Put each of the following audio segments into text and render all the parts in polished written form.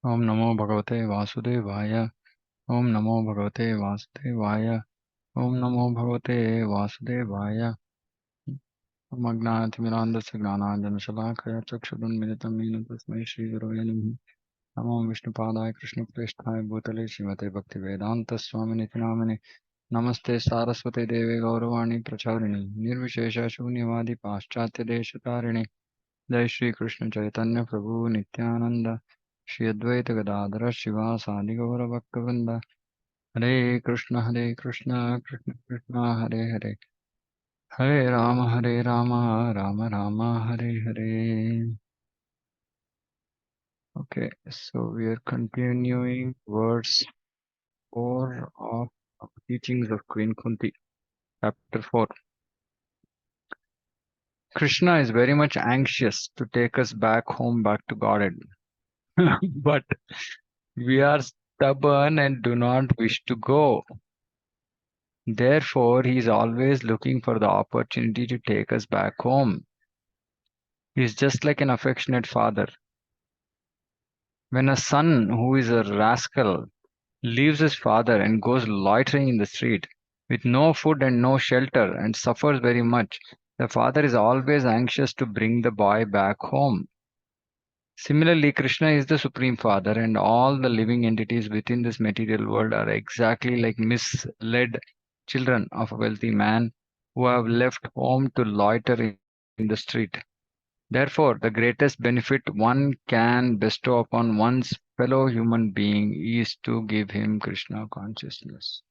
ओम नमो भगवते वासुदेवाय। ओम नमो भगवते वासुदेवाय। ओम नमो भगवते वासुदेवाय। मग्नातिमिरान्धस्य ज्ञानाञ्जनशलाकया चक्षुरुन्मिलितं येन तस्मै श्रीगुरवे नमः। नमो विष्णुपादाय कृष्णप्रेष्ठाय भूतले श्रीमते भक्तिवेदान्तस्वामिनिति नामिने। नमस्ते सारस्वते देवे गौरवाणी प्रचारिणे निर्विशेष शून्यवादी पाश्चात्यदेशतारिणे। जय श्री कृष्ण चैतन्य प्रभु नित्यानंद श्री अद्वैत गदाधर शिवासादि गौर भक्तवृंद। हरे कृष्ण कृष्ण कृष्ण हरे हरे, हरे Ram Ram Ram Hare Hare. Okay, so we are continuing verse 4 of teachings of Queen Kunti, chapter 4. Krishna is very much anxious to take us back home, back to Godhead. But we are stubborn and do not wish to go. Therefore, he is always looking for the opportunity to take us back home. He is just like an affectionate father. When a son who is a rascal leaves his father and goes loitering in the street with no food and no shelter and suffers very much, the father is always anxious to bring the boy back home. Similarly, Krishna is the Supreme Father, and all the living entities within this material world are exactly like misled children of a wealthy man who have left home to loiter in the street. Therefore, the greatest benefit one can bestow upon one's fellow human being is to give him Krishna consciousness.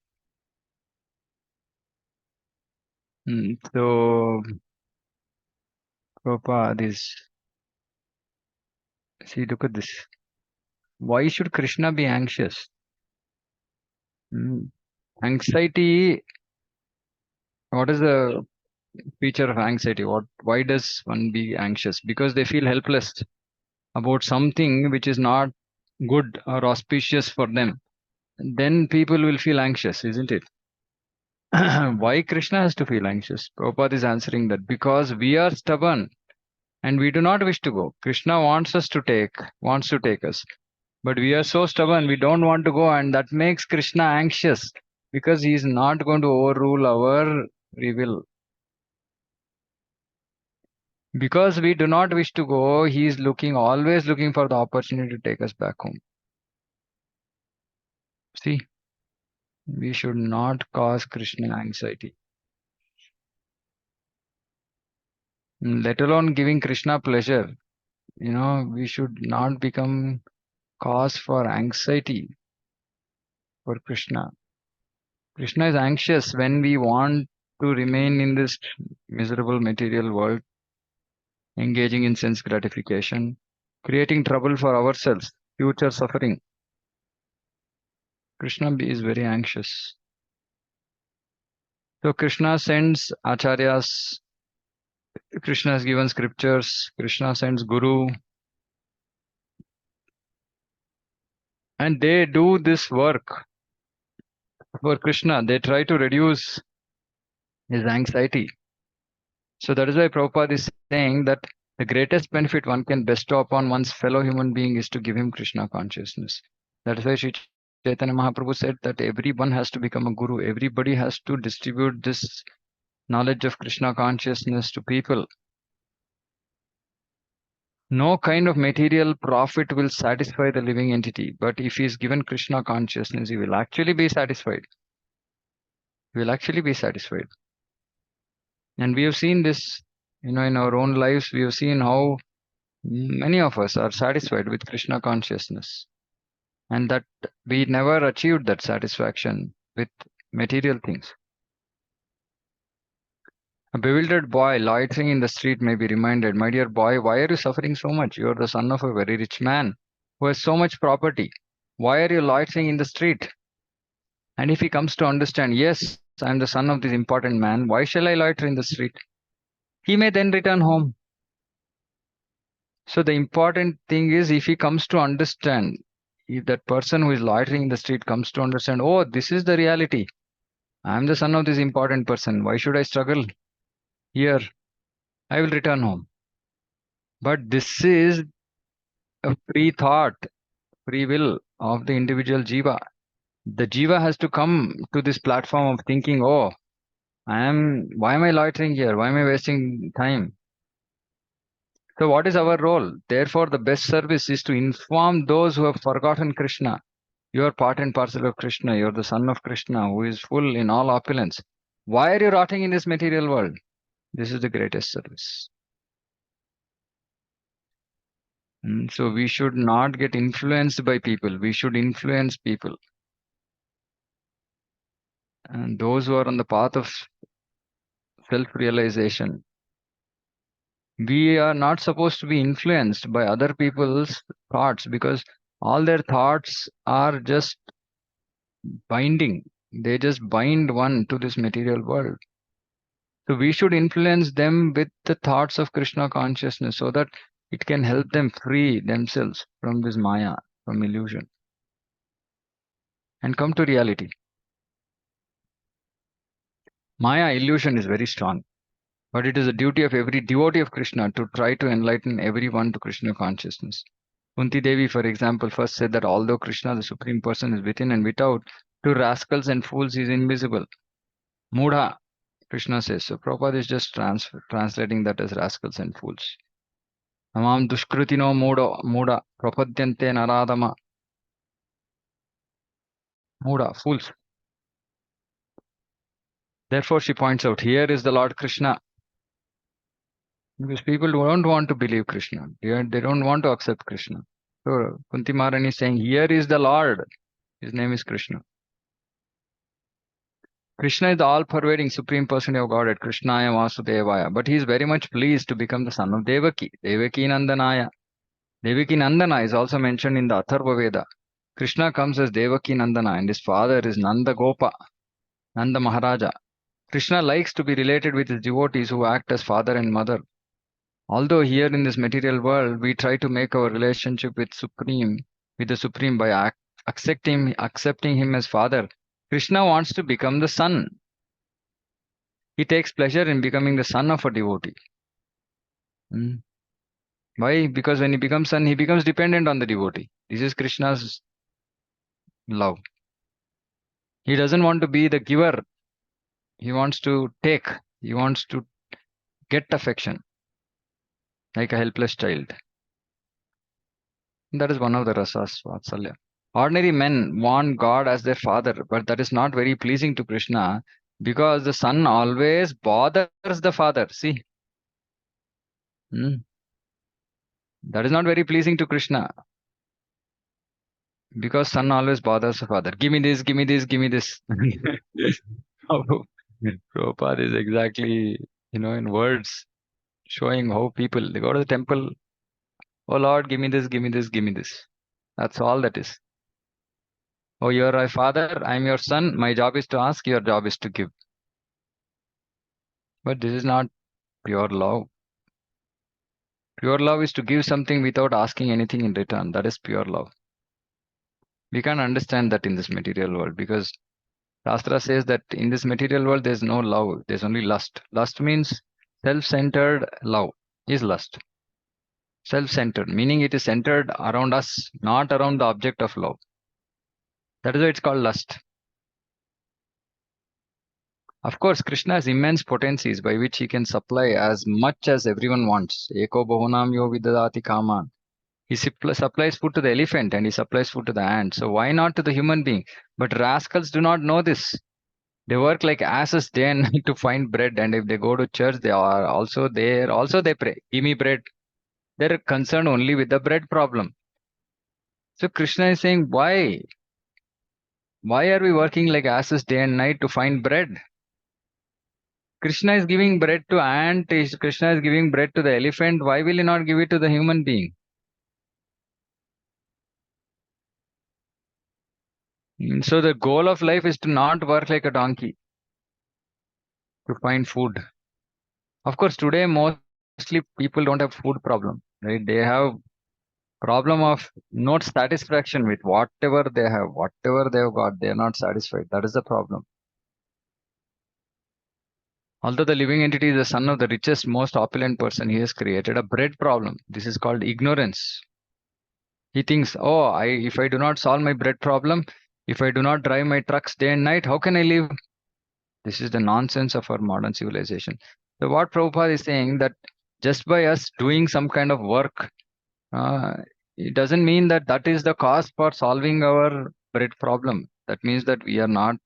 So, Prabhupada is, see, look at this. Why should Krishna be anxious? Anxiety, what is the feature of anxiety? Why does one be anxious? Because they feel helpless about something which is not good or auspicious for them. Then people will feel anxious, isn't it? Why Krishna has to feel anxious? Prabhupada is answering that because we are stubborn and we do not wish to go. Krishna wants to take us. But we are so stubborn, we don't want to go, and that makes Krishna anxious because he is not going to overrule our free will. Because we do not wish to go, he is always looking for the opportunity to take us back home. See, we should not cause Krishna anxiety, let alone giving Krishna pleasure. We should not become cause for anxiety for Krishna. Krishna is anxious when we want to remain in this miserable material world, engaging in sense gratification, creating trouble for ourselves, future suffering. Krishna is very anxious. So Krishna sends acharyas, Krishna has given scriptures, Krishna sends guru, and they do this work for Krishna. They try to reduce his anxiety. So that is why Prabhupada is saying that the greatest benefit one can bestow upon one's fellow human being is to give him Krishna consciousness. That is why Sri Chaitanya Mahaprabhu said that everyone has to become a guru. Everybody has to distribute this knowledge of Krishna consciousness to people. No kind of material profit will satisfy the living entity, but if he is given Krishna consciousness, he will actually be satisfied. He will actually be satisfied. And we have seen this, in our own lives, we have seen how many of us are satisfied with Krishna consciousness, and that we never achieved that satisfaction with material things. A bewildered boy loitering in the street may be reminded, my dear boy, why are you suffering so much? You are the son of a very rich man who has so much property. Why are you loitering in the street? And if he comes to understand, yes, I am the son of this important man, why shall I loiter in the street? He may then return home. So the important thing is, if he comes to understand, if that person who is loitering in the street comes to understand, oh, this is the reality. I am the son of this important person. Why should I struggle here? I will return home. But this is a free thought, free will of the individual jiva. The jiva has to come to this platform of thinking, oh, why am I loitering here? Why am I wasting time? So, what is our role? Therefore, the best service is to inform those who have forgotten Krishna. You are part and parcel of Krishna. You are the son of Krishna who is full in all opulence. Why are you rotting in this material world? This is the greatest service. So, we should not get influenced by people. We should influence people. And those who are on the path of self realization, we are not supposed to be influenced by other people's thoughts because all their thoughts are just binding. They just bind one to this material world. So we should influence them with the thoughts of Krishna consciousness so that it can help them free themselves from this Maya, from illusion, and come to reality. Maya illusion is very strong, but it is the duty of every devotee of Krishna to try to enlighten everyone to Krishna consciousness. Kunti Devi, for example, first said that although Krishna, the Supreme Person, is within and without, to rascals and fools he is invisible. Mudha, Krishna says. So Prabhupada is just translating that as rascals and fools. Namam dushkritino muda prapadyante naradama. Muda, fools. Therefore, she points out, here is the Lord Krishna. Because people don't want to believe Krishna. They don't want to accept Krishna. So Kunti Maharani is saying, here is the Lord. His name is Krishna. Krishna is the all-pervading Supreme Personality of Godhead, Krishnaya Vasudevaya. But he is very much pleased to become the son of Devaki, Devaki Nandanaya. Devaki Nandana is also mentioned in the Atharva Veda. Krishna comes as Devaki Nandana and his father is Nanda Gopa, Nanda Maharaja. Krishna likes to be related with his devotees who act as father and mother. Although here in this material world, we try to make our relationship with the Supreme by accepting him as father. Krishna wants to become the son. He takes pleasure in becoming the son of a devotee. Why? Because when he becomes son, he becomes dependent on the devotee. This is Krishna's love. He doesn't want to be the giver. He wants to take. He wants to get affection like a helpless child. That is one of the rasas, Vatsalya. Ordinary men want God as their father, but that is not very pleasing to Krishna because the son always bothers the father. See, that is not very pleasing to Krishna because son always bothers the father. Give me this, give me this, give me this. Prabhupada is exactly, in words, showing how people, they go to the temple, oh Lord, give me this, give me this, give me this. That's all that is. Oh, you're my father, I'm your son, my job is to ask, your job is to give. But this is not pure love. Pure love is to give something without asking anything in return. That is pure love. We can't understand that in this material world because Shastra says that in this material world there's no love, there's only lust. Lust means self-centered love is lust. Self-centered, meaning it is centered around us, not around the object of love. That is why it's called lust. Of course, Krishna has immense potencies by which he can supply as much as everyone wants. Eko bahunam yo vidadati kaman. He supplies food to the elephant and he supplies food to the ant. So why not to the human being? But rascals do not know this. They work like asses day and night to find bread. And if they go to church, they are also there. Also they pray, give me bread. They're concerned only with the bread problem. So Krishna is saying, why? Why are we working like asses day and night to find bread? Krishna is giving bread to ant, Krishna is giving bread to the elephant. Why will he not give it to the human being? So the goal of life is to not work like a donkey to find food. Of course, today mostly people don't have food problem, right? They have problem of not satisfaction with whatever they have got. They are not satisfied. That is the problem. Although the living entity is the son of the richest, most opulent person, he has created a bread problem. This is called ignorance. He thinks, oh, if I do not solve my bread problem, if I do not drive my trucks day and night, how can I live? This is the nonsense of our modern civilization. So what Prabhupada is saying, that just by us doing some kind of work, uh, it doesn't mean that that is the cause for solving our bread problem. That means that we are not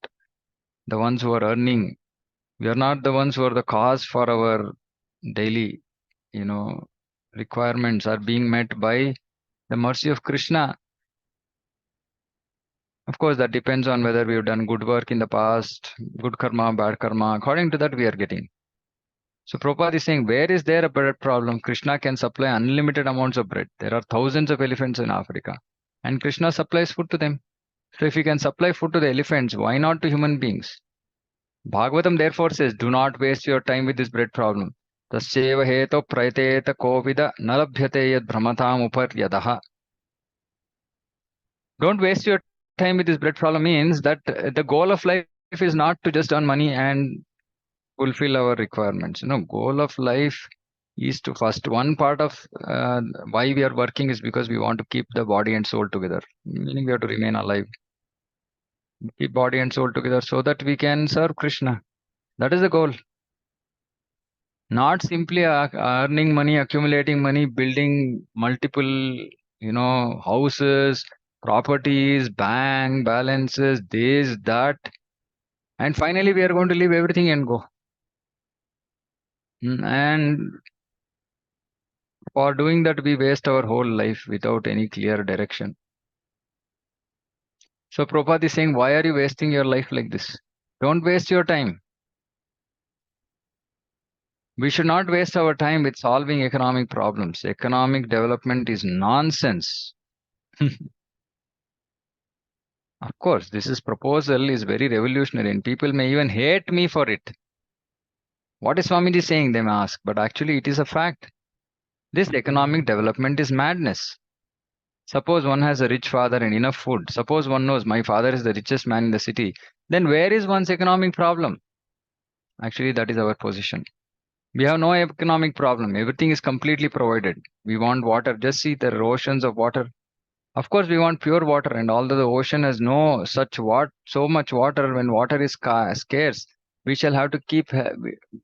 the ones who are earning. We are not the ones who are the cause for our daily, you know, requirements are being met by the mercy of Krishna. Of course, that depends on whether we have done good work in the past, good karma, bad karma. According to that, we are getting. So Prabhupada is saying, where is there a bread problem? Krishna can supply unlimited amounts of bread. There are thousands of elephants in Africa, and Krishna supplies food to them. So if he can supply food to the elephants, why not to human beings? Bhagavatam therefore says, do not waste your time with this bread problem. Tasyeva heto praiteta kovida nalabhyate yad brahmatam uparyadaha. Don't waste your time with this bread problem means that the goal of life is not to just earn money and fulfill our requirements. Goal of life is to first, one part of why we are working is because we want to keep the body and soul together, meaning we have to remain alive, keep body and soul together so that we can serve Krishna. That is the goal. Not simply earning money, accumulating money, building multiple, houses, properties, bank balances, this, that, and finally we are going to leave everything and go. And for doing that, we waste our whole life without any clear direction. So Prabhupada is saying, why are you wasting your life like this? Don't waste your time. We should not waste our time with solving economic problems. Economic development is nonsense. Of course, this proposal is very revolutionary and people may even hate me for it. What is Swamiji saying, they may ask, but actually it is a fact. This economic development is madness. Suppose one has a rich father and enough food. Suppose one knows my father is the richest man in the city. Then where is one's economic problem? Actually, that is our position. We have no economic problem. Everything is completely provided. We want water. Just see the oceans of water. Of course, we want pure water, and although the ocean has no such so much water, when water is scarce, we shall have to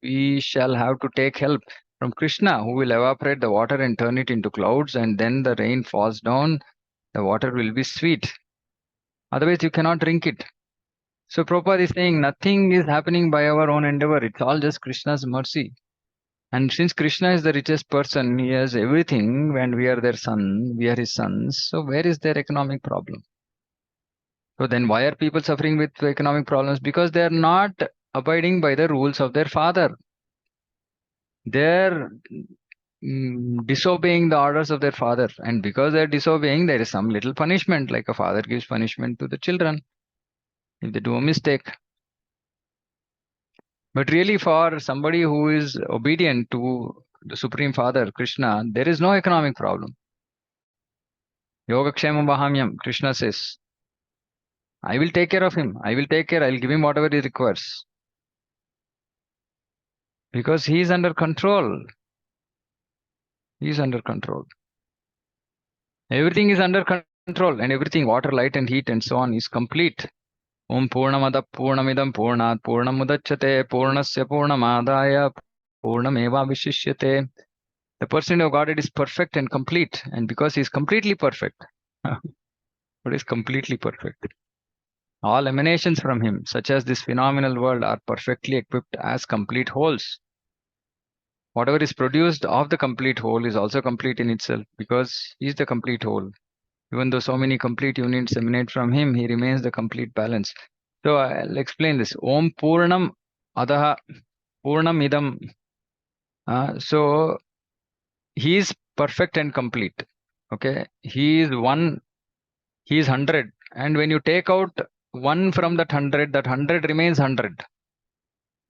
we shall have to take help from Krishna, who will evaporate the water and turn it into clouds, and then the rain falls down. The water will be sweet. Otherwise, you cannot drink it. So Prabhupada is saying nothing is happening by our own endeavor. It's all just Krishna's mercy. And since Krishna is the richest person, he has everything, and we are their son, we are his sons. So where is their economic problem? So then why are people suffering with economic problems? Because they are not abiding by the rules of their father. They're disobeying the orders of their father. And because they're disobeying, there is some little punishment, like a father gives punishment to the children if they do a mistake. But really, for somebody who is obedient to the Supreme Father, Krishna, there is no economic problem. Yogakshemam Vahamyam, Krishna says, I will take care of him. I will take care. I'll give him whatever he requires. Because he is under control. He is under control. Everything is under control, and everything, water, light, and heat, and so on, is complete. Om Purnamada Purnamidam Purnat Purnamudachyate Purnasya Purnamadaya Purnameva Vishishyate. The person of Godhead is perfect and complete, and because he is completely perfect, what is completely perfect? All emanations from him, such as this phenomenal world, are perfectly equipped as complete wholes. Whatever is produced of the complete whole is also complete in itself, because he is the complete whole. Even though so many complete units emanate from him, he remains the complete balance. So I'll explain this. Om Purnam Adaha Purnam Idam. So he is perfect and complete. Okay. He is one, he is 100. And when you take out one from that 100 remains 100.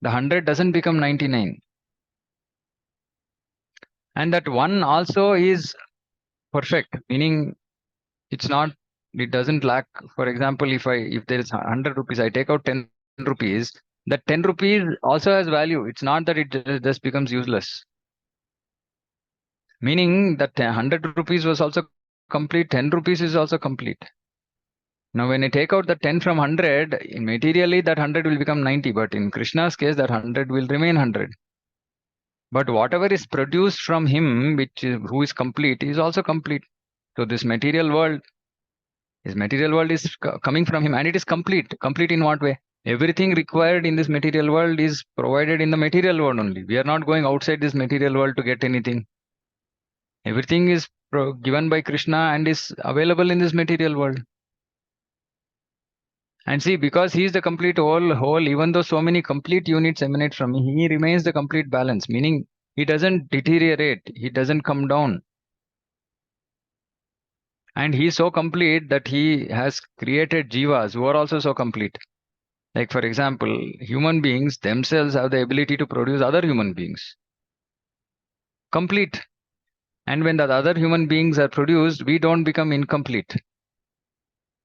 The 100 doesn't become 99. And that one also is perfect, meaning it's not, it doesn't lack. For example, if there is 100 rupees, I take out 10 rupees, that 10 rupees also has value. It's not that it just becomes useless. Meaning that 100 rupees was also complete, 10 rupees is also complete. Now, when you take out the 10 from 100, materially that 100 will become 90, but in Krishna's case, that 100 will remain 100. But whatever is produced from him, who is complete, is also complete. So his material world is coming from him, and it is complete. Complete in what way? Everything required in this material world is provided in the material world only. We are not going outside this material world to get anything. Everything is given by Krishna and is available in this material world. And see, because he is the complete whole, even though so many complete units emanate from him, he remains the complete balance, meaning he doesn't deteriorate, he doesn't come down. And he is so complete that he has created jivas who are also so complete. Like, for example, human beings themselves have the ability to produce other human beings. Complete. And when the other human beings are produced, we don't become incomplete.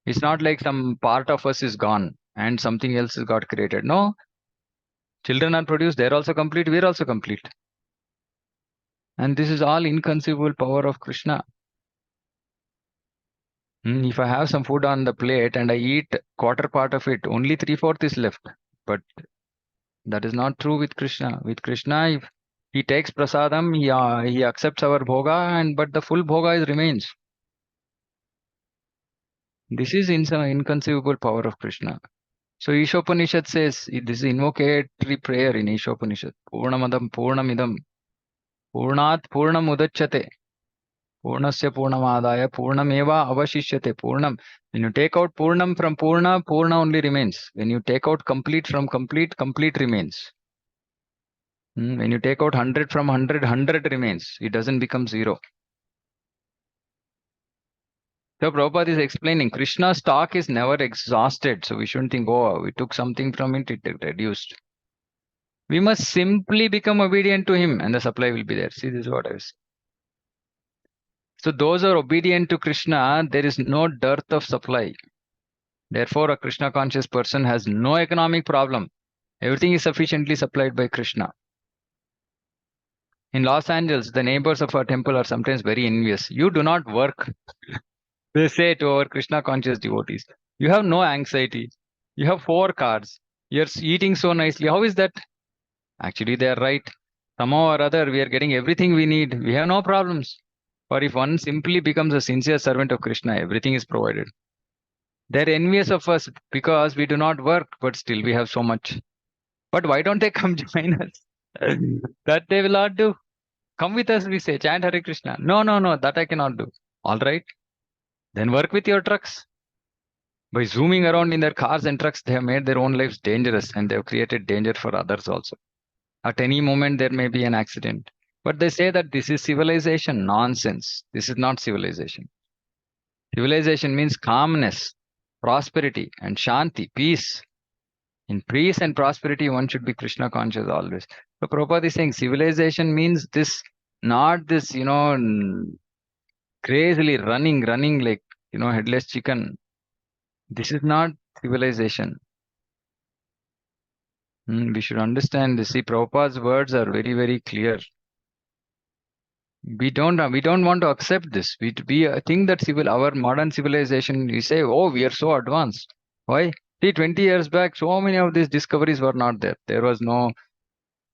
It's not like some part of us is gone and something else has got created. No, children are produced, they're also complete, we're also complete. And this is all inconceivable power of Krishna. If I have some food on the plate and I eat quarter part of it, only 3/4 is left. But that is not true with Krishna. With Krishna, if he takes prasadam, he accepts our bhoga, but the full bhoga remains. This is inconceivable power of Krishna. So Ishopanishad says, this is invocatory prayer in Ishopanishad. Purnamadam Purnamidam Purnat Purnam Udachyate Purnasya Purnamadaya Purnameva Avashishyate Purnam. When you take out Purnam from Purna, Purna only remains. When you take out complete from complete, complete remains. When you take out 100 from 100, 100 remains. It doesn't become zero. So Prabhupada is explaining Krishna's stock is never exhausted. So we shouldn't think, oh, we took something from it, it reduced. We must simply become obedient to him and the supply will be there. See, this is what I was. So those who are obedient to Krishna, there is no dearth of supply. Therefore, a Krishna conscious person has no economic problem. Everything is sufficiently supplied by Krishna. In Los Angeles, the neighbors of our temple are sometimes very envious. You do not work, they say to our Krishna conscious devotees. You have no anxiety. You have 4 cars. You're eating so nicely. How is that? Actually, they are right. Somehow or other, we are getting everything we need. We have no problems. For if one simply becomes a sincere servant of Krishna, everything is provided. They're envious of us because we do not work, but still we have so much. But why don't they come join us? That they will not do. Come with us, we say, chant Hare Krishna. No, no, no, that I cannot do. All right. Then work with your trucks. By zooming around in their cars and trucks, they have made their own lives dangerous and they have created danger for others also. At any moment, there may be an accident. But they say that this is civilization. Nonsense. This is not civilization. Civilization means calmness, prosperity, and shanti, peace. In peace and prosperity, one should be Krishna conscious always. So Prabhupada is saying civilization means this, not this, crazily running like, headless chicken. This is not civilization. We should understand this. See, Prabhupada's words are very, very clear. We don't want to accept this. We think that our modern civilization, we say, oh, we are so advanced. Why? See, 20 years back, so many of these discoveries were not there. There was no,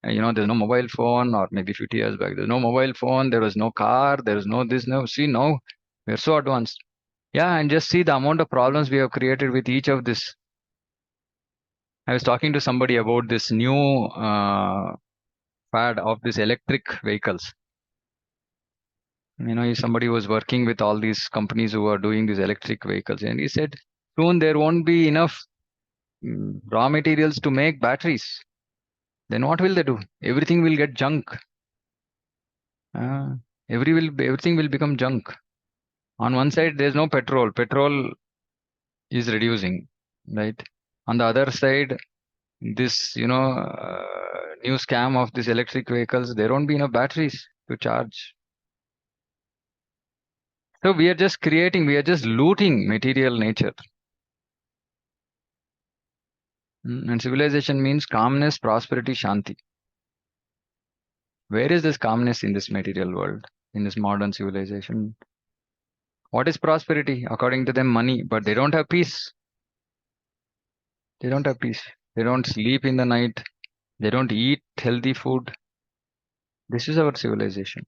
there's no mobile phone, or maybe 50 years back, there's no mobile phone, there was no car, there was no this, no. See, now we are so advanced. Yeah, and just see the amount of problems we have created with each of this. I was talking to somebody about this new fad of these electric vehicles. Somebody was working with all these companies who are doing these electric vehicles, and he said, soon there won't be enough raw materials to make batteries. Then what will they do? Everything will get junk. Uh, everything will become junk. On one side, there's no petrol. Petrol is reducing, right? On the other side, this, new scam of these electric vehicles, there won't be enough batteries to charge. So we are just looting material nature. And civilization means calmness, prosperity, shanti. Where is this calmness in this material world, in this modern civilization? What is prosperity? According to them, money, but they don't have peace. They don't have peace. They don't sleep in the night. They don't eat healthy food. This is our civilization.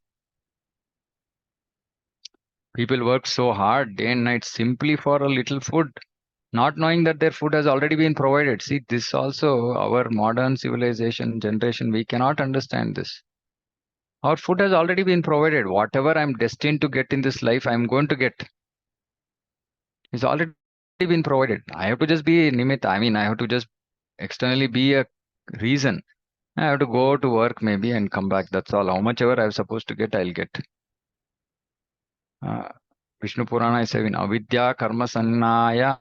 People work so hard day and night simply for a little food, not knowing that their food has already been provided. See, this also, our modern civilization generation, we cannot understand this. Our food has already been provided. Whatever I'm destined to get in this life, I'm going to get. It's already been provided. I have to just be nimit. I mean, I have to just externally be a reason. I have to go to work maybe and come back. That's all. How much ever I'm supposed to get, I'll get. Uh, Vishnu Purana is saying, Avidya karma sannanya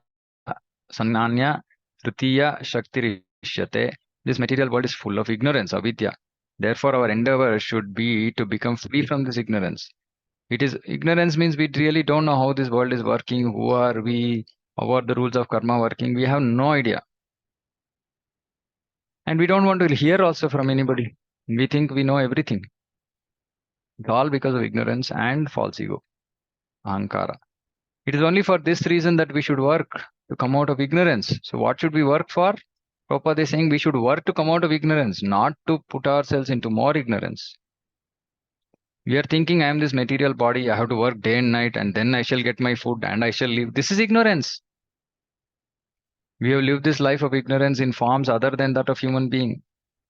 tritiya shaktirishyate. This material world is full of ignorance, avidya. Therefore, our endeavor should be to become free from this ignorance. It is ignorance means we really don't know how this world is working, who are we, how are the rules of karma working. We have no idea. And we don't want to hear also from anybody. We think we know everything. It's all because of ignorance and false ego, ahankara. It is only for this reason that we should work to come out of ignorance. So what should we work for? Prabhupada is saying we should work to come out of ignorance, not to put ourselves into more ignorance. We are thinking I am this material body, I have to work day and night, and then I shall get my food and I shall live. This is ignorance. We have lived this life of ignorance in forms other than that of human being.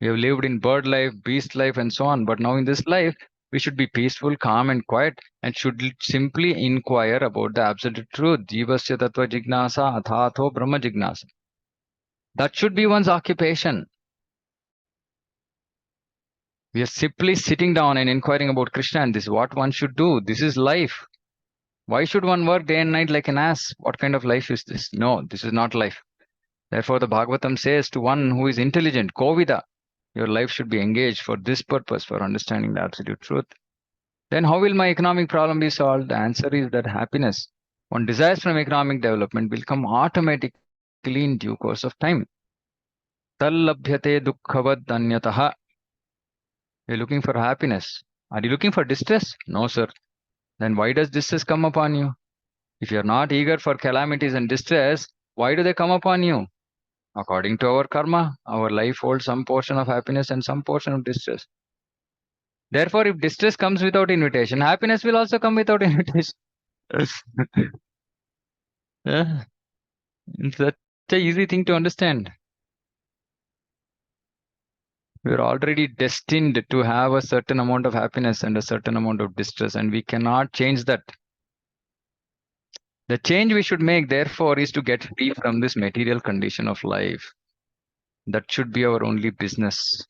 We have lived in bird life, beast life, and so on. But now in this life, we should be peaceful, calm, and quiet, and should simply inquire about the absolute truth. Jivasya tattva jignasa athatho brahma jignasa. That should be one's occupation. We are simply sitting down and inquiring about Krishna, and this is what one should do. This is life. Why should one work day and night like an ass? What kind of life is this? No, this is not life. Therefore, the Bhagavatam says to one who is intelligent, Kovida, your life should be engaged for this purpose, for understanding the absolute truth. Then how will my economic problem be solved? The answer is that happiness one desires from economic development will come automatically in due course of time. Tallabhyate dukkavad anyataha. You're looking for happiness. Are you looking for distress? No, sir. Then why does distress come upon you? If you're not eager for calamities and distress, why do they come upon you? According to our karma, our life holds some portion of happiness and some portion of distress. Therefore, if distress comes without invitation, happiness will also come without invitation. Yeah, it's such an easy thing to understand. We're already destined to have a certain amount of happiness and a certain amount of distress, and we cannot change that. The change we should make, therefore, is to get free from this material condition of life. That should be our only business.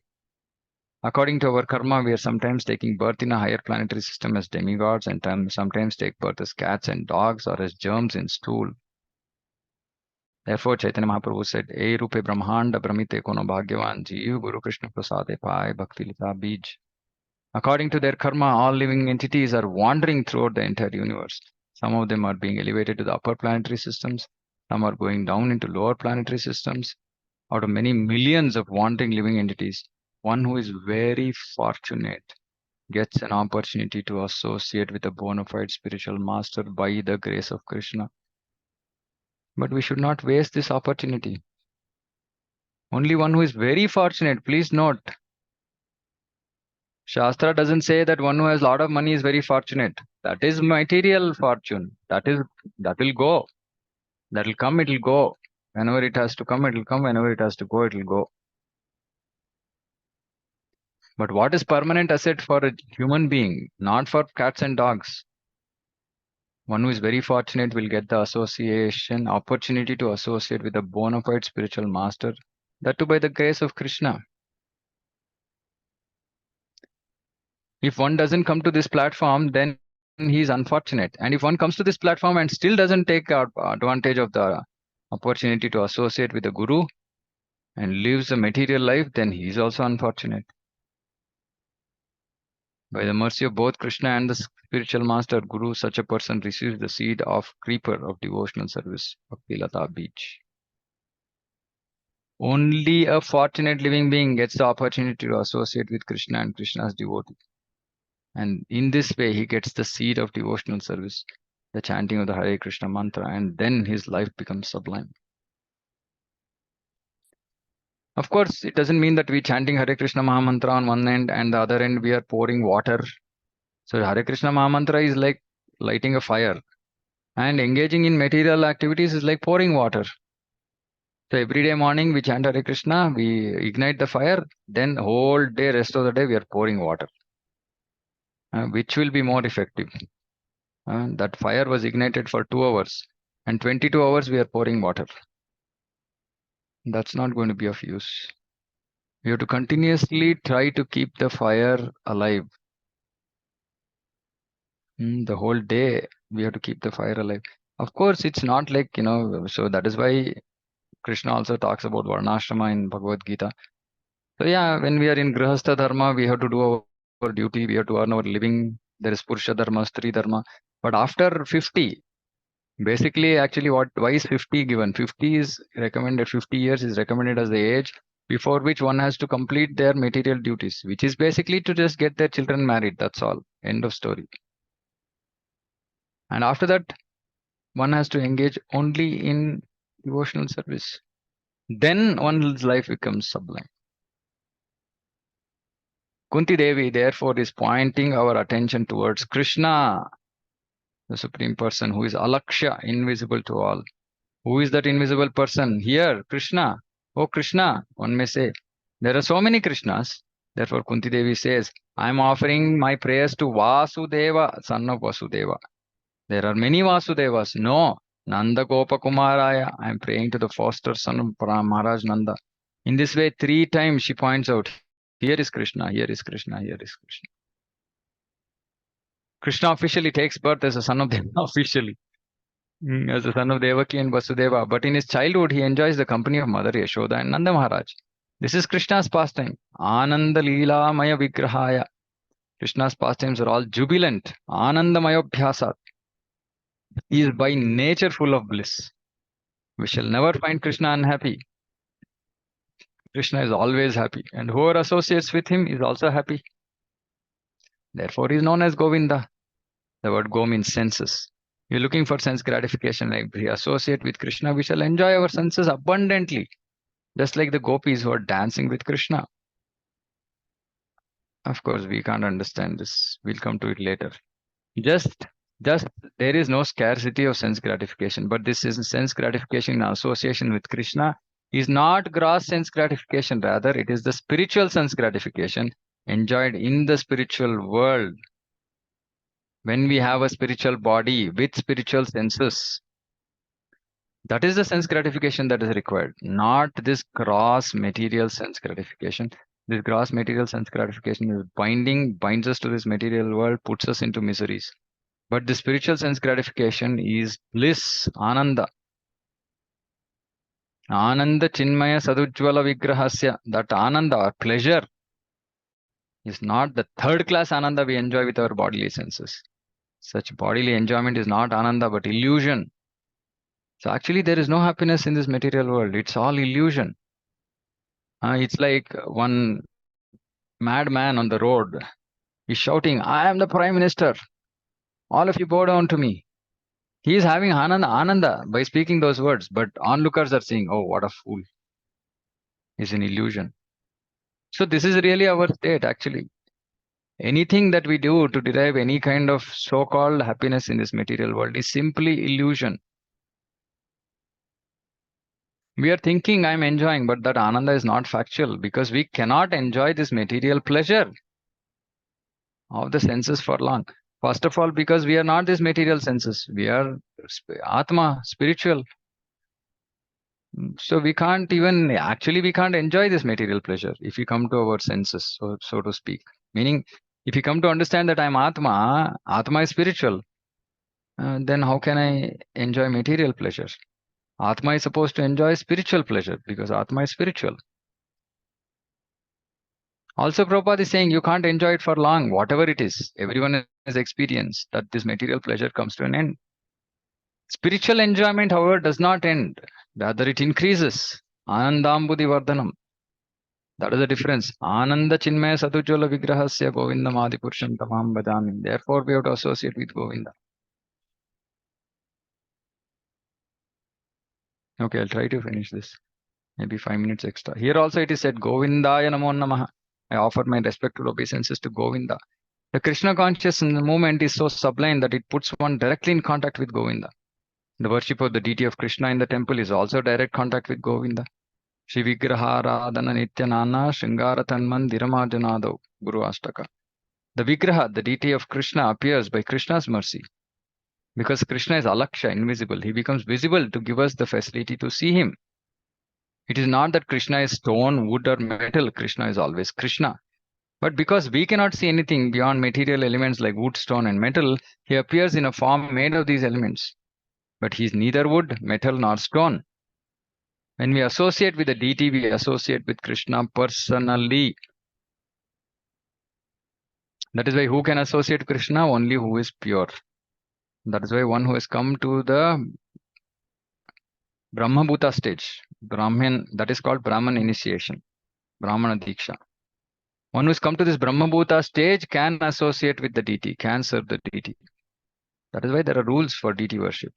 According to our karma, we are sometimes taking birth in a higher planetary system as demigods, and sometimes take birth as cats and dogs or as germs in stool. Therefore, Chaitanya Mahaprabhu said, E rupe brahmanda brahmite kono bhagyavan jeev Guru Krishna prasade pai bhakti lita bij. According to their karma, all living entities are wandering throughout the entire universe. Some of them are being elevated to the upper planetary systems. Some are going down into lower planetary systems. Out of many millions of wandering living entities, one who is very fortunate gets an opportunity to associate with a bona fide spiritual master by the grace of Krishna. But we should not waste this opportunity. Only one who is very fortunate, please note. Shastra doesn't say that one who has a lot of money is very fortunate. That is material fortune. That will go. That will come, it will go. Whenever it has to come, it will come. Whenever it has to go, it will go. But what is permanent asset for a human being, not for cats and dogs? One who is very fortunate will get the opportunity to associate with a bona fide spiritual master, that too by the grace of Krishna. If one doesn't come to this platform, then he is unfortunate. And if one comes to this platform and still doesn't take advantage of the opportunity to associate with the Guru and lives a material life, then he is also unfortunate. By the mercy of both Krishna and the spiritual master Guru, such a person receives the seed of creeper of devotional service, Bhakti Lata Beach. Only a fortunate living being gets the opportunity to associate with Krishna and Krishna's devotee. And in this way, he gets the seed of devotional service. the chanting of the Hare Krishna mantra, and then his life becomes sublime. Of course, it doesn't mean that we chanting Hare Krishna Mahamantra on one end and the other end we are pouring water. So Hare Krishna Mahamantra is like lighting a fire, and engaging in material activities is like pouring water. So every day morning we chant Hare Krishna, we ignite the fire, then whole day, rest of the day we are pouring water. Which will be more effective? That fire was ignited for 2 hours, and 22 hours we are pouring water. That's not going to be of use. We have to continuously try to keep the fire alive. The whole day we have to keep the fire alive. Of course, it's not like, so that is why Krishna also talks about Varnashrama in Bhagavad Gita. So yeah, when we are in Grihastha Dharma, we have to do our duty, we have to earn our living. There is Purusha Dharma, Stri Dharma. But after 50, basically, actually, why is 50 given? 50 is recommended, 50 years is recommended as the age before which one has to complete their material duties, which is basically to just get their children married. That's all. End of story. And after that, one has to engage only in devotional service. Then one's life becomes sublime. Kunti Devi, therefore, is pointing our attention towards Krishna, the Supreme Person, who is Alaksha, invisible to all. Who is that invisible person? Here, Krishna. Oh, Krishna, one may say. There are so many Krishnas. Therefore, Kunti Devi says, I am offering my prayers to Vasudeva, son of Vasudeva. There are many Vasudevas. No, Nanda Gopa Kumaraya. I am praying to the foster son of Maharaj Nanda. In this way, 3 times she points out, here is Krishna, here is Krishna, here is Krishna. Krishna officially takes birth as a son of Deva, officially, as a son of Devaki and Vasudeva. But in his childhood, he enjoys the company of Mother Yashoda and Nanda Maharaj. This is Krishna's pastime. Ananda Leela Maya Vigrahaya. Krishna's pastimes are all jubilant. Ananda Mayobhyasat. He is by nature full of bliss. We shall never find Krishna unhappy. Krishna is always happy, and whoever associates with him is also happy. Therefore, he is known as Govinda. The word go means senses. You're looking for sense gratification. Like we associate with Krishna, we shall enjoy our senses abundantly, just like the gopis who are dancing with Krishna. Of course, we can't understand this. We'll come to it later. Just there is no scarcity of sense gratification, but this is sense gratification in association with Krishna is not gross sense gratification. Rather, it is the spiritual sense gratification enjoyed in the spiritual world. When we have a spiritual body with spiritual senses, that is the sense gratification that is required, not this gross material sense gratification. This gross material sense gratification is binds us to this material world, puts us into miseries. But the spiritual sense gratification is bliss, ananda. Ananda Chinmaya Sadujvala Vigrahasya. That ananda or pleasure is not the third class ananda we enjoy with our bodily senses. Such bodily enjoyment is not ananda but illusion. So actually there is no happiness in this material world. It's all illusion. It's like one madman on the road is shouting, I am the Prime Minister. All of you bow down to me. He is having ananda by speaking those words, but onlookers are saying, oh, what a fool. It's an illusion. So this is really our state, actually. Anything that we do to derive any kind of so-called happiness in this material world is simply illusion. We are thinking I'm enjoying, but that ananda is not factual because we cannot enjoy this material pleasure of the senses for long. First of all, because we are not these material senses. We are Atma, spiritual. So we can't enjoy this material pleasure if we come to our senses, so to speak. Meaning, if you come to understand that I'm Atma, Atma is spiritual, then how can I enjoy material pleasure? Atma is supposed to enjoy spiritual pleasure because Atma is spiritual. Also, Prabhupada is saying you can't enjoy it for long, whatever it is. Everyone has experienced that this material pleasure comes to an end. Spiritual enjoyment, however, does not end. Rather, it increases. Anandambudhi Vardhanam. That is the difference. Ananda Chinmaya Sadujvala Vigrahasya Govindam Adipurusham Tamam Bhajami. Therefore, we have to associate with Govinda. Okay, I'll try to finish this. Maybe 5 minutes extra. Here also it is said, Govindaya Namo Namaha. I offer my respectful obeisances to Govinda. The Krishna conscious movement is so sublime that it puts one directly in contact with Govinda. The worship of the deity of Krishna in the temple is also direct contact with Govinda. Shri Vigraha Radhana Nityanana Shringara Tanmandiramajanado Guru Astaka. The Vigraha, the deity of Krishna, appears by Krishna's mercy. Because Krishna is Alaksha, invisible, he becomes visible to give us the facility to see him. It is not that Krishna is stone, wood, or metal. Krishna is always Krishna. But because we cannot see anything beyond material elements like wood, stone, and metal, he appears in a form made of these elements. But he is neither wood, metal, nor stone. When we associate with the deity, we associate with Krishna personally. That is why who can associate Krishna? Only who is pure. That is why one who has come to the Brahmabhuta stage, Brahman, that is called Brahman initiation, Brahmana Diksha. One who has come to this Brahmabhuta stage can associate with the deity, can serve the deity. That is why there are rules for deity worship.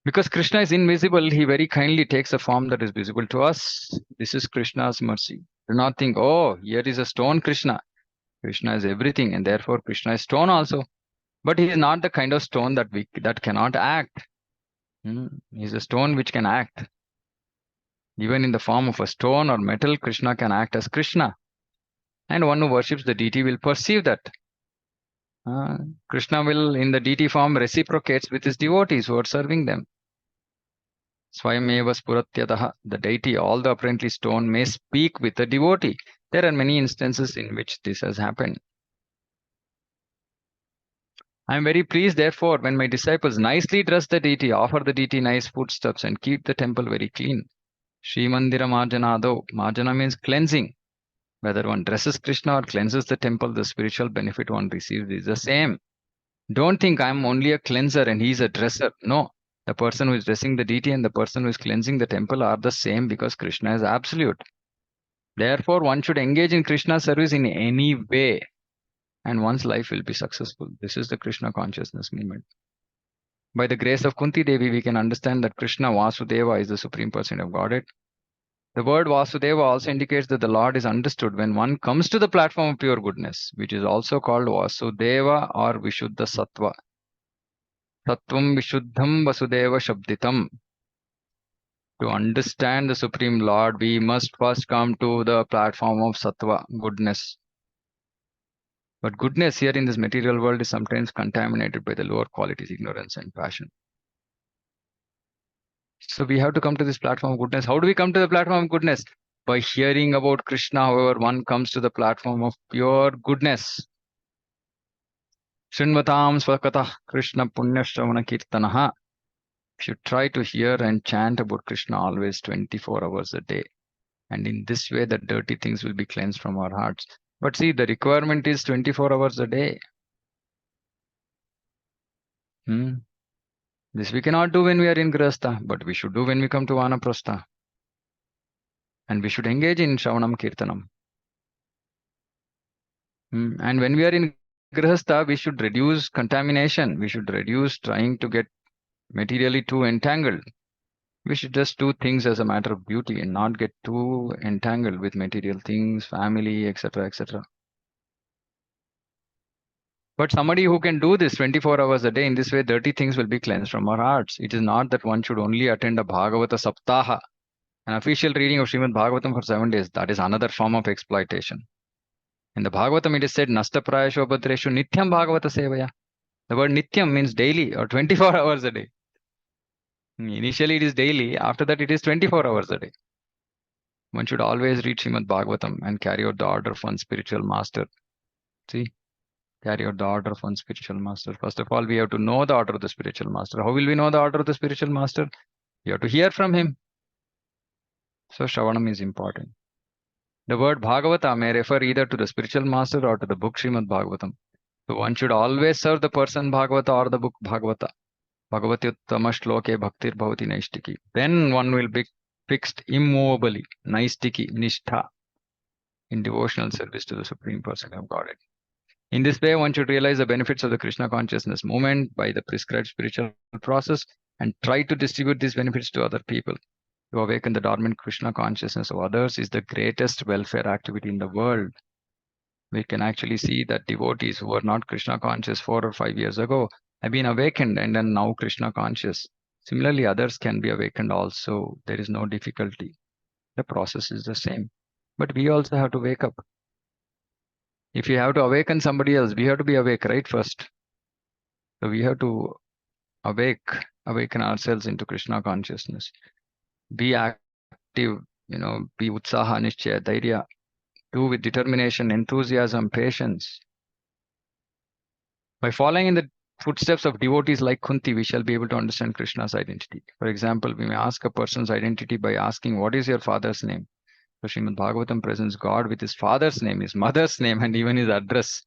Because Krishna is invisible, he very kindly takes a form that is visible to us. This is Krishna's mercy. Do not think, oh, here is a stone Krishna. Krishna is everything, and therefore Krishna is stone also. But he is not the kind of stone that cannot act. He is a stone which can act. Even in the form of a stone or metal, Krishna can act as Krishna. And one who worships the deity will perceive that. Krishna will, in the deity form, reciprocates with his devotees who are serving them. Swayameva Spuratyadaha, the deity, all the apparently stone, may speak with a devotee. There are many instances in which this has happened. I am very pleased, therefore, when my disciples nicely dress the deity, offer the deity nice foodstuffs, and keep the temple very clean. Sri Mandira Marjanado. Marjana means cleansing. Whether one dresses Krishna or cleanses the temple, the spiritual benefit one receives is the same. Don't think I'm only a cleanser and he's a dresser. No. The person who is dressing the deity and the person who is cleansing the temple are the same because Krishna is absolute. Therefore, one should engage in Krishna's service in any way and one's life will be successful. This is the Krishna consciousness movement. By the grace of Kunti Devi, we can understand that Krishna Vasudeva is the Supreme Person of Godhead. The word Vasudeva also indicates that the Lord is understood when one comes to the platform of pure goodness, which is also called Vasudeva or Vishuddha Sattva. Sattvam Vishuddham Vasudeva Shabditam. To understand the Supreme Lord, we must first come to the platform of Sattva, goodness. But goodness here in this material world is sometimes contaminated by the lower qualities, ignorance and passion. So we have to come to this platform of goodness. How do we come to the platform of goodness? By hearing about Krishna, however, one comes to the platform of pure goodness. Srinvatam Swakatah Krishna Punya Shravana Kirtanaha. Should try to hear and chant about Krishna always 24 hours a day. And in this way, the dirty things will be cleansed from our hearts. But see, the requirement is 24 hours a day. This we cannot do when we are in Grihastha, but we should do when we come to Vanaprastha. And we should engage in Shravanam Kirtanam. And when we are in Grihastha, we should reduce contamination. We should reduce trying to get materially too entangled. We should just do things as a matter of beauty and not get too entangled with material things, family, etc., etc. But somebody who can do this 24 hours a day, in this way, dirty things will be cleansed from our hearts. It is not that one should only attend a Bhagavata Saptaha, an official reading of Srimad Bhagavatam for 7 days. That is another form of exploitation. In the Bhagavatam, it is said, Nasta Prayasho Bhadreshu Nityam Bhagavata Sevaya. The word Nityam means daily or 24 hours a day. Initially, it is daily. After that, it is 24 hours a day. One should always read Srimad Bhagavatam and carry out the order of one spiritual master. See? Carry out the order of one spiritual master. First of all, we have to know the order of the spiritual master. How will we know the order of the spiritual master? You have to hear from him. So Shravanam is important. The word Bhagavata may refer either to the spiritual master or to the book Srimad Bhagavatam. So one should always serve the person Bhagavata or the book Bhagavata. Bhagavati Uttama Shloke Bhaktir Bhavati Naistiki. Then one will be fixed immovably, Naistiki, Nishtha, in devotional service to the Supreme Person of Godhead. In this way, one should realize the benefits of the Krishna consciousness movement by the prescribed spiritual process and try to distribute these benefits to other people. To awaken the dormant Krishna consciousness of others is the greatest welfare activity in the world. We can actually see that devotees who were not Krishna conscious 4 or 5 years ago have been awakened and are now Krishna conscious. Similarly, others can be awakened also. There is no difficulty. The process is the same. But we also have to wake up. If you have to awaken somebody else, we have to be awake, right? First. So we have to awaken ourselves into Krishna consciousness. Be active, be utsaha, nishchaya, dhairya. Do with determination, enthusiasm, patience. By following in the footsteps of devotees like Kunti, we shall be able to understand Krishna's identity. For example, we may ask a person's identity by asking, what is your father's name? So Srimad Bhagavatam presents God with his father's name, his mother's name, and even his address.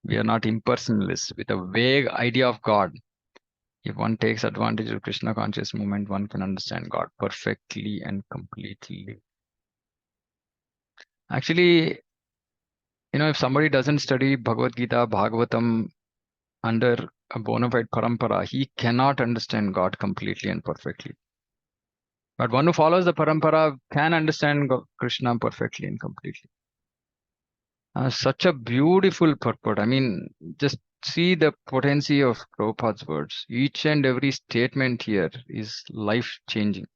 We are not impersonalists with a vague idea of God. If one takes advantage of Krishna conscious movement, one can understand God perfectly and completely. Actually, if somebody doesn't study Bhagavad Gita, Bhagavatam under a bona fide parampara, he cannot understand God completely and perfectly. But one who follows the parampara can understand Krishna perfectly and completely. Such a beautiful purport. I mean, just see the potency of Prabhupada's words. Each and every statement here is life-changing.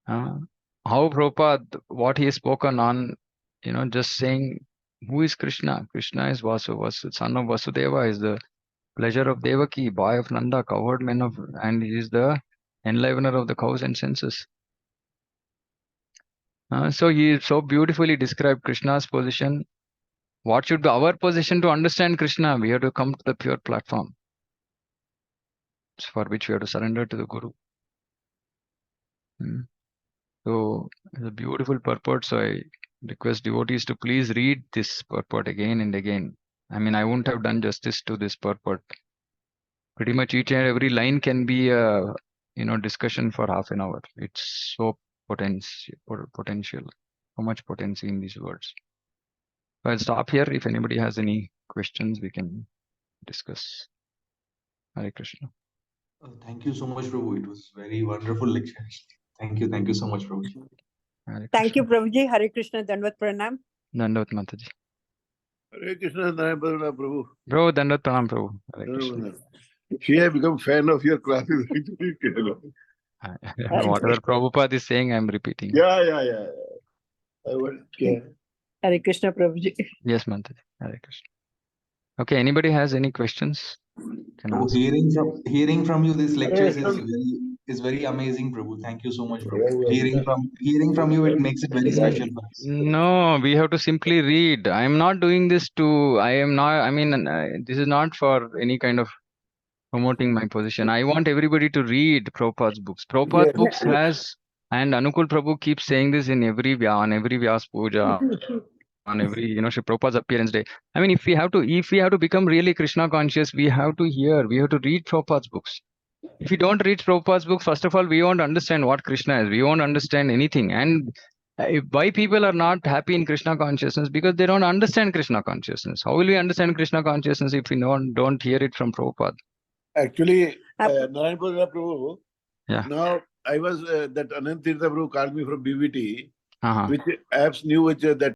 How Prabhupada, what he has spoken on, just saying, who is Krishna? Krishna is son of Vasudeva, is the pleasure of Devaki, boy of Nanda, cowherd man of, and he is the enlivener of the cows and senses. So he so beautifully described Krishna's position. What should be our position to understand Krishna? We have to come to the pure platform, for which we have to surrender to the Guru. So it's a beautiful purport. So I request devotees to please read this purport again and again. I mean, I wouldn't have done justice to this purport. Pretty much each and every line can be a discussion for half an hour. It's so potential, so much potency in these words. So I'll stop here. If anybody has any questions, we can discuss. Hare Krishna. Thank you so much, Prabhu. It was very wonderful lecture. Thank you so much, Prabhu. Thank you, Prabhuji. Hare Krishna, Dandavat Pranam. Dandavat Mataji. Hare Krishna, Dandavat Prabhu. Bro, Dandavat Pranam, Prabhu. Hare Krishna. She has become fan of your classes. Whatever Prabhupada is saying, I'm repeating. Yeah. Hare Krishna, Prabhuji. Yes, Mataji. Hare Krishna. Okay, anybody has any questions? Hearing from you these lectures is very amazing, Prabhu. Thank you so much, Prabhu. Hearing from you, it makes it very special for us. No, we have to simply read. I am not doing this this is not for any kind of promoting my position. I want everybody to read Prabhupada's books. Prabhupada's books has, and Anukul Prabhu keeps saying this on every Vyas Puja, on every, Shri Prabhupada's appearance day. I mean, if we have to become really Krishna conscious, we have to read Prabhupada's books. If we don't read Prabhupada's books, first of all, we won't understand what Krishna is. We won't understand anything. And why people are not happy in Krishna consciousness? Because they don't understand Krishna consciousness. How will we understand Krishna consciousness if we don't hear it from Prabhupada? Actually, Narayan Prabhu, yeah. Now I was, that Anant Tirtha Prabhu called me from BBT, Uh-huh. which apps new, which that